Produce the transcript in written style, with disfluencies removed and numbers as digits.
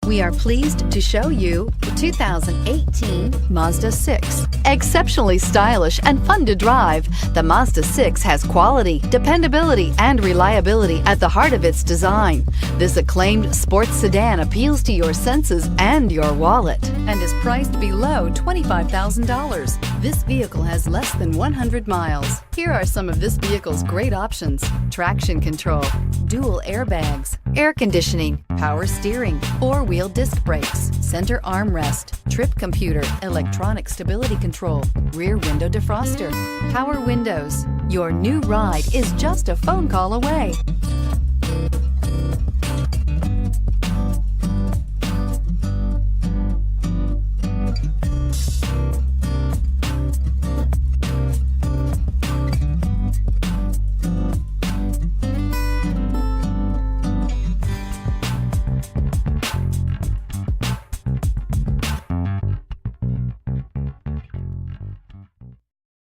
We are pleased to show you the 2018 Mazda 6. Exceptionally stylish and fun to drive, the Mazda 6 has quality, dependability, and reliability at the heart of its design. This acclaimed sports sedan appeals to your senses and your wallet and is priced below $25,000. This vehicle has less than 100 miles. Here are some of this vehicle's great options: traction control, dual airbags, air conditioning, power steering, four-wheel disc brakes, center armrest, trip computer, electronic stability control, rear window defroster, power windows. Your new ride is just a phone call away.